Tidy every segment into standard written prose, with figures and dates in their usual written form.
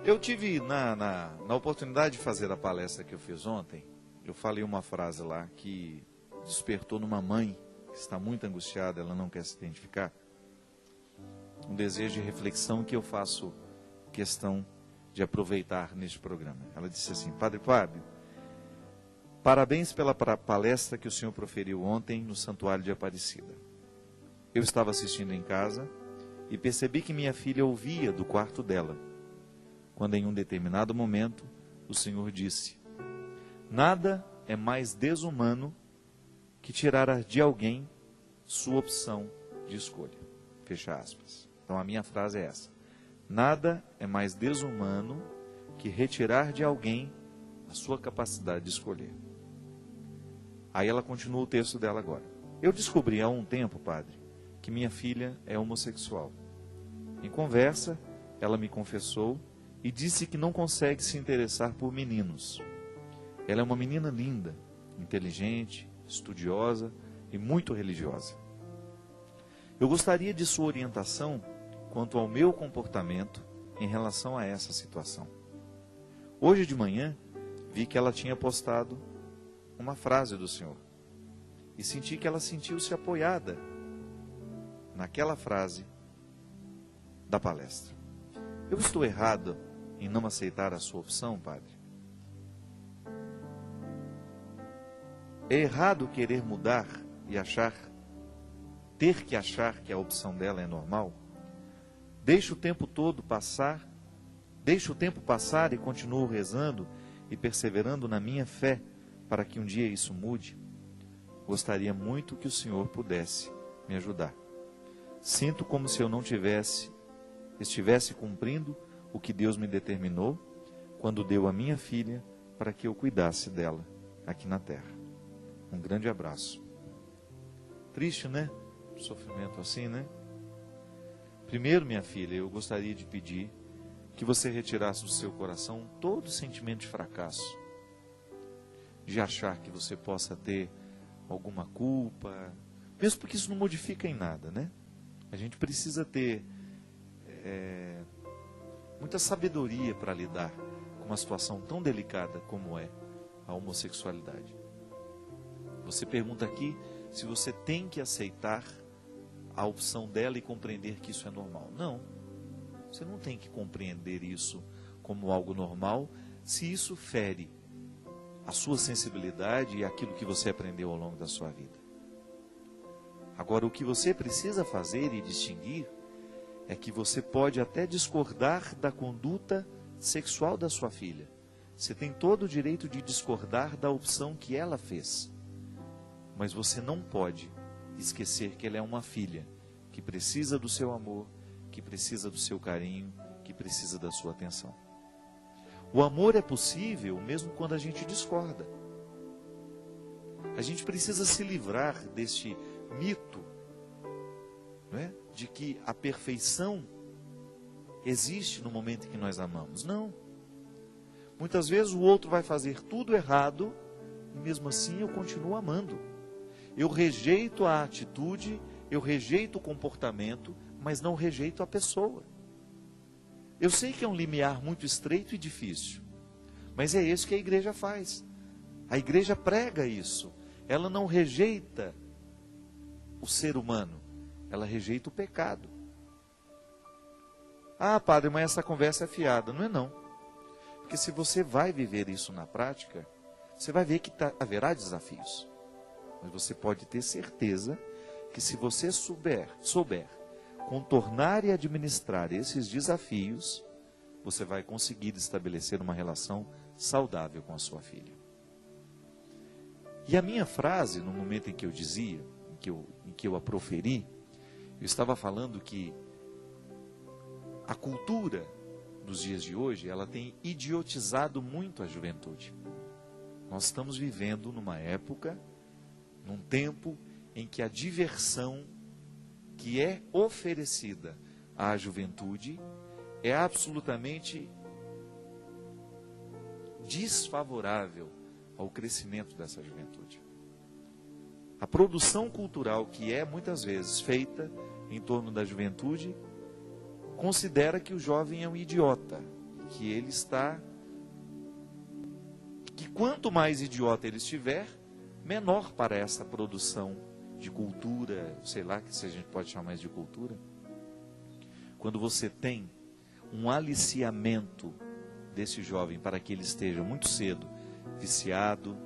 Eu tive, na oportunidade de fazer a palestra que eu fiz ontem, eu falei uma frase lá que despertou numa mãe que está muito angustiada, ela não quer se identificar, um desejo de reflexão que eu faço questão de aproveitar neste programa. Ela disse assim: Padre Fábio, parabéns pela palestra que o senhor proferiu ontem no Santuário de Aparecida. Eu estava assistindo em casa e percebi que minha filha ouvia do quarto dela, quando em um determinado momento o senhor disse: nada é mais desumano que tirar de alguém sua opção de escolha. Fecha aspas. Então a minha frase é essa: nada é mais desumano que retirar de alguém a sua capacidade de escolher. Aí ela continua o texto dela agora. Eu descobri há um tempo, padre, que minha filha é homossexual. Em conversa, ela me confessou e disse que não consegue se interessar por meninos. Ela é uma menina linda, inteligente, estudiosa e muito religiosa. Eu gostaria de sua orientação quanto ao meu comportamento em relação a essa situação. Hoje de manhã, vi que ela tinha postado uma frase do Senhor e senti que ela sentiu-se apoiada naquela frase da palestra. Eu estou errado em não aceitar a sua opção, padre? É errado querer mudar e ter que achar que a opção dela é normal? Deixo o tempo passar e continuo rezando e perseverando na minha fé para que um dia isso mude? Gostaria muito que o Senhor pudesse me ajudar. Sinto como se eu não estivesse cumprindo o que Deus me determinou quando deu a minha filha para que eu cuidasse dela aqui na terra. Um grande abraço. Triste, né? Sofrimento assim, né? Primeiro, minha filha, eu gostaria de pedir que você retirasse do seu coração todo sentimento de fracasso, de achar que você possa ter alguma culpa, mesmo porque isso não modifica em nada, né? A gente precisa ter muita sabedoria para lidar com uma situação tão delicada como é a homossexualidade. Você pergunta aqui se você tem que aceitar a opção dela e compreender que isso é normal. Não, você não tem que compreender isso como algo normal se isso fere a sua sensibilidade e aquilo que você aprendeu ao longo da sua vida. Agora, o que você precisa fazer e distinguir é que você pode até discordar da conduta sexual da sua filha. Você tem todo o direito de discordar da opção que ela fez. Mas você não pode esquecer que ela é uma filha, que precisa do seu amor, que precisa do seu carinho, que precisa da sua atenção. O amor é possível mesmo quando a gente discorda. A gente precisa se livrar deste mito, não é? De que a perfeição existe no momento em que nós amamos. Não. Muitas vezes o outro vai fazer tudo errado e mesmo assim eu continuo amando. Eu rejeito a atitude, eu rejeito o comportamento, mas não rejeito a pessoa. Eu sei que é um limiar muito estreito e difícil, mas é isso que a igreja faz. A igreja prega isso. Ela não rejeita o ser humano, ela rejeita o pecado. Ah, padre, mas essa conversa é fiada. Não é não. Porque se você vai viver isso na prática, você vai ver que haverá desafios. Mas você pode ter certeza que se você souber contornar e administrar esses desafios, você vai conseguir estabelecer uma relação saudável com a sua filha. E a minha frase, no momento em que eu dizia, em que eu a proferi, eu estava falando que a cultura dos dias de hoje, ela tem idiotizado muito a juventude. Nós estamos vivendo numa época, num tempo em que a diversão que é oferecida à juventude é absolutamente desfavorável ao crescimento dessa juventude. A produção cultural que é muitas vezes feita em torno da juventude considera que o jovem é um idiota, que ele está... que quanto mais idiota ele estiver, menor para essa produção de cultura, sei lá, se a gente pode chamar mais de cultura. Quando você tem um aliciamento desse jovem para que ele esteja muito cedo viciado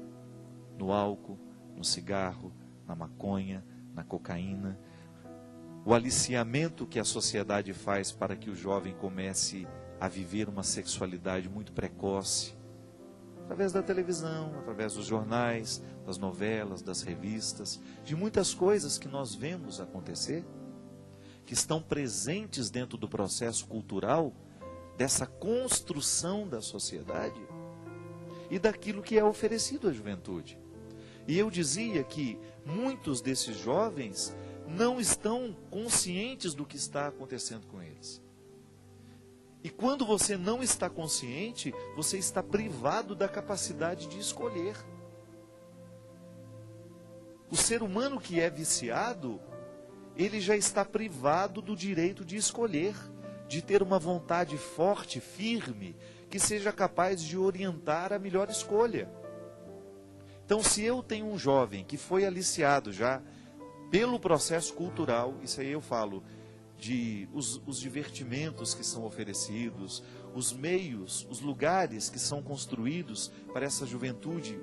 no álcool, no cigarro, na maconha, na cocaína, o aliciamento que a sociedade faz para que o jovem comece a viver uma sexualidade muito precoce, através da televisão, através dos jornais, das novelas, das revistas, de muitas coisas que nós vemos acontecer, que estão presentes dentro do processo cultural, dessa construção da sociedade e daquilo que é oferecido à juventude. E eu dizia que muitos desses jovens não estão conscientes do que está acontecendo com eles. E quando você não está consciente, você está privado da capacidade de escolher. O ser humano que é viciado, ele já está privado do direito de escolher, de ter uma vontade forte, firme, que seja capaz de orientar a melhor escolha. Então, se eu tenho um jovem que foi aliciado já pelo processo cultural, isso aí eu falo de os divertimentos que são oferecidos, os meios, os lugares que são construídos para essa juventude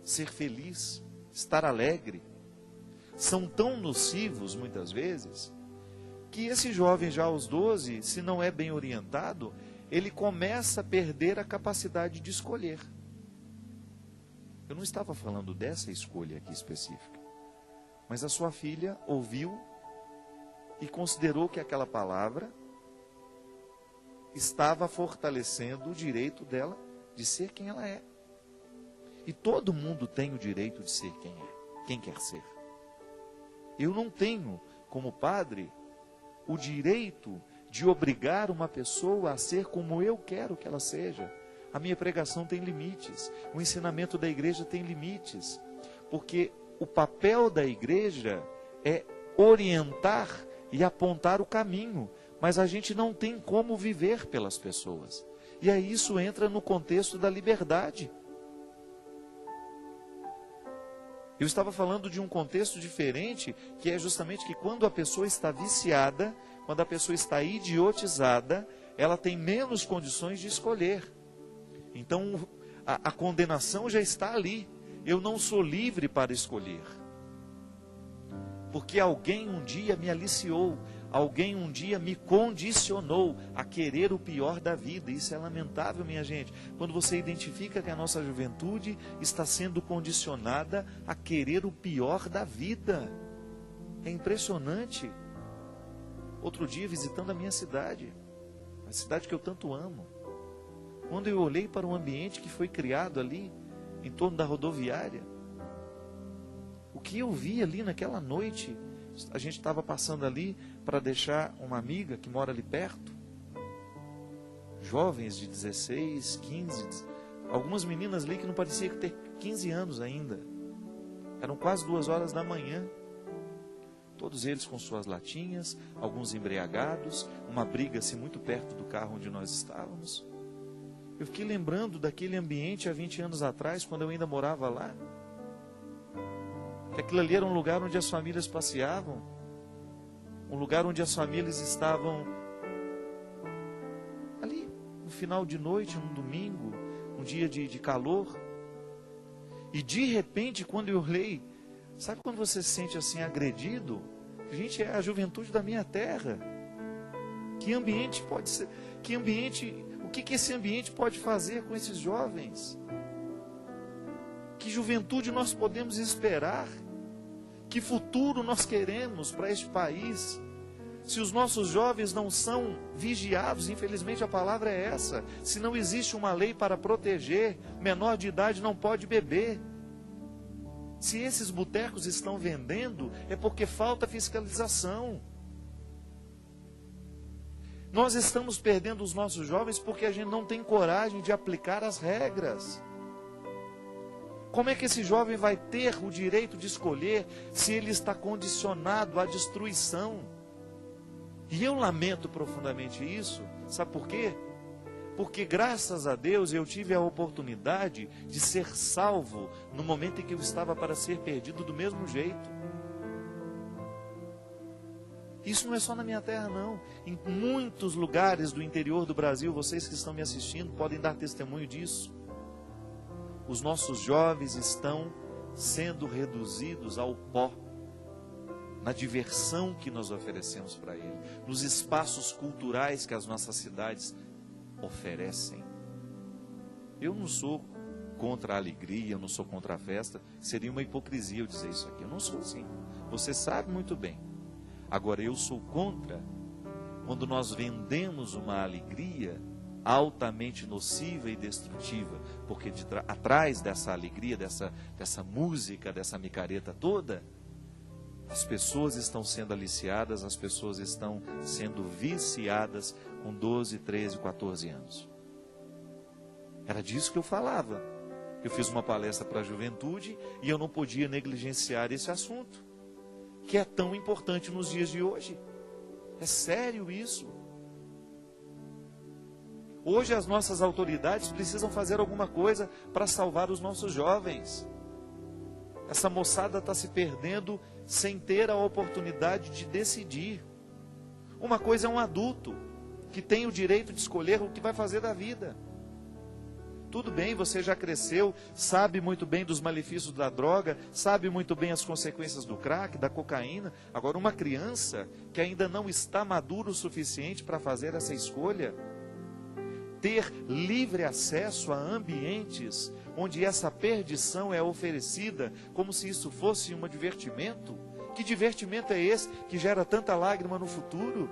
ser feliz, estar alegre, são tão nocivos muitas vezes, que esse jovem já aos 12, se não é bem orientado, ele começa a perder a capacidade de escolher. Eu não estava falando dessa escolha aqui específica, mas a sua filha ouviu e considerou que aquela palavra estava fortalecendo o direito dela de ser quem ela é. E todo mundo tem o direito de ser quem é, quem quer ser. Eu não tenho, como padre, o direito de obrigar uma pessoa a ser como eu quero que ela seja. A minha pregação tem limites, o ensinamento da igreja tem limites, porque o papel da igreja é orientar e apontar o caminho, mas a gente não tem como viver pelas pessoas. E aí isso entra no contexto da liberdade. Eu estava falando de um contexto diferente, que é justamente que quando a pessoa está viciada, quando a pessoa está idiotizada, ela tem menos condições de escolher. Então, a condenação já está ali. Eu não sou livre para escolher. Porque alguém um dia me aliciou, alguém um dia me condicionou a querer o pior da vida. Isso é lamentável, minha gente. Quando você identifica que a nossa juventude está sendo condicionada a querer o pior da vida. É impressionante. Outro dia, visitando a minha cidade, a cidade que eu tanto amo, quando eu olhei para o ambiente que foi criado ali, em torno da rodoviária, o que eu vi ali naquela noite, a gente estava passando ali para deixar uma amiga que mora ali perto, jovens de 16, 15, algumas meninas ali que não pareciam ter 15 anos ainda, eram quase 2 horas da manhã, todos eles com suas latinhas, alguns embriagados, uma briga assim muito perto do carro onde nós estávamos. Eu fiquei lembrando daquele ambiente há 20 anos atrás, quando eu ainda morava lá. Que aquilo ali era um lugar onde as famílias passeavam, um lugar onde as famílias estavam ali, no final de noite, num domingo, um dia de calor. E de repente, quando eu olhei, sabe quando você se sente assim agredido? Gente, é a juventude da minha terra. Que ambiente pode ser? Que ambiente? O que esse ambiente pode fazer com esses jovens? Que juventude nós podemos esperar? Que futuro nós queremos para este país? Se os nossos jovens não são vigiados, infelizmente a palavra é essa. Se não existe uma lei para proteger, menor de idade não pode beber. Se esses botecos estão vendendo, é porque falta fiscalização. Nós estamos perdendo os nossos jovens porque a gente não tem coragem de aplicar as regras. Como é que esse jovem vai ter o direito de escolher se ele está condicionado à destruição? E eu lamento profundamente isso. Sabe por quê? Porque graças a Deus eu tive a oportunidade de ser salvo no momento em que eu estava para ser perdido do mesmo jeito. Isso não é só na minha terra, não. Em muitos lugares do interior do Brasil, vocês que estão me assistindo podem dar testemunho disso. Os nossos jovens estão sendo reduzidos ao pó, na diversão que nós oferecemos para eles, nos espaços culturais que as nossas cidades oferecem. Eu não sou contra a alegria, eu não sou contra a festa, seria uma hipocrisia eu dizer isso aqui. Eu não sou assim. Você sabe muito bem. Agora, eu sou contra quando nós vendemos uma alegria altamente nociva e destrutiva, porque atrás dessa alegria, dessa música, dessa micareta toda, as pessoas estão sendo aliciadas, as pessoas estão sendo viciadas com 12, 13, 14 anos. Era disso que eu falava. Eu fiz uma palestra para a juventude e eu não podia negligenciar esse assunto, que é tão importante nos dias de hoje. É sério isso. Hoje as nossas autoridades precisam fazer alguma coisa para salvar os nossos jovens. Essa moçada está se perdendo sem ter a oportunidade de decidir. Uma coisa é um adulto que tem o direito de escolher o que vai fazer da vida. Tudo bem, você já cresceu, sabe muito bem dos malefícios da droga, sabe muito bem as consequências do crack, da cocaína. Agora, uma criança que ainda não está madura o suficiente para fazer essa escolha, ter livre acesso a ambientes onde essa perdição é oferecida como se isso fosse um divertimento. Que divertimento é esse que gera tanta lágrima no futuro?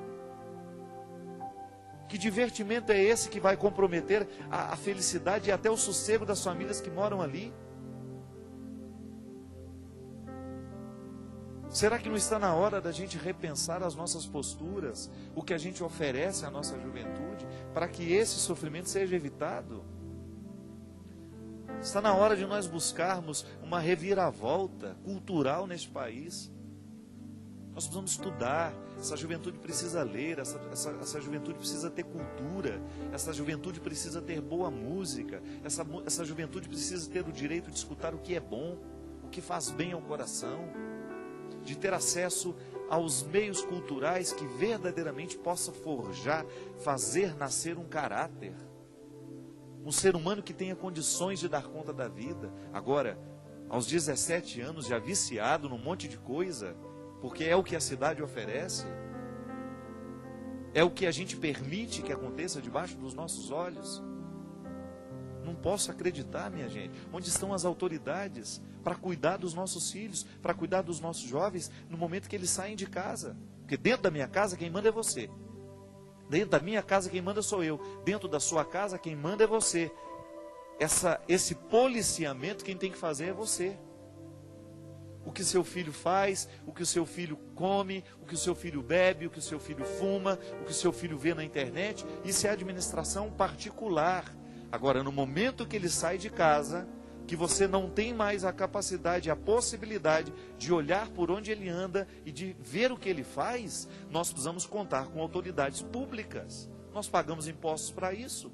Que divertimento é esse que vai comprometer a felicidade e até o sossego das famílias que moram ali? Será que não está na hora da gente repensar as nossas posturas, o que a gente oferece à nossa juventude, para que esse sofrimento seja evitado? Está na hora de nós buscarmos uma reviravolta cultural neste país. Nós precisamos estudar, essa juventude precisa ler, essa juventude precisa ter cultura, essa juventude precisa ter boa música, essa juventude precisa ter o direito de escutar o que é bom, o que faz bem ao coração, de ter acesso aos meios culturais que verdadeiramente possam forjar, fazer nascer um caráter, um ser humano que tenha condições de dar conta da vida. Agora, aos 17 anos, já viciado num monte de coisa, porque é o que a cidade oferece, é o que a gente permite que aconteça debaixo dos nossos olhos. Não posso acreditar, minha gente, onde estão as autoridades para cuidar dos nossos filhos, para cuidar dos nossos jovens, no momento que eles saem de casa? Porque dentro da minha casa quem manda é você, dentro da minha casa quem manda sou eu, dentro da sua casa quem manda é você. Esse policiamento quem tem que fazer é você. O que seu filho faz, o que o seu filho come, o que o seu filho bebe, o que o seu filho fuma, o que o seu filho vê na internet, isso é administração particular. Agora, no momento que ele sai de casa, que você não tem mais a capacidade, a possibilidade de olhar por onde ele anda e de ver o que ele faz, nós precisamos contar com autoridades públicas. Nós pagamos impostos para isso.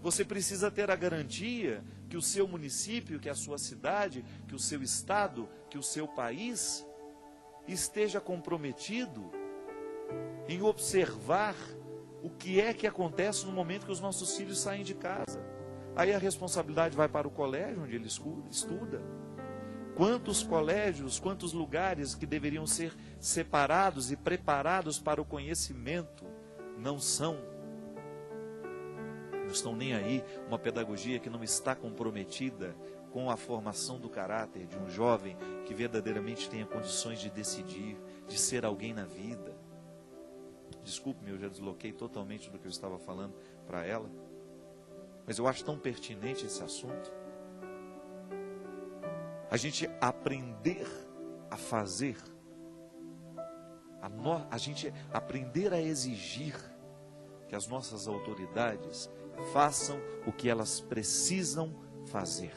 Você precisa ter a garantia que o seu município, que a sua cidade, que o seu estado, que o seu país esteja comprometido em observar o que é que acontece no momento que os nossos filhos saem de casa. Aí a responsabilidade vai para o colégio onde ele estuda. Quantos colégios, quantos lugares que deveriam ser separados e preparados para o conhecimento não são? Não estão nem aí. Uma pedagogia que não está comprometida com a formação do caráter de um jovem que verdadeiramente tenha condições de decidir, de ser alguém na vida. Desculpe-me, eu já desloquei totalmente do que eu estava falando para ela, mas eu acho tão pertinente esse assunto. A gente aprender a fazer, a gente aprender a exigir que as nossas autoridades façam o que elas precisam fazer.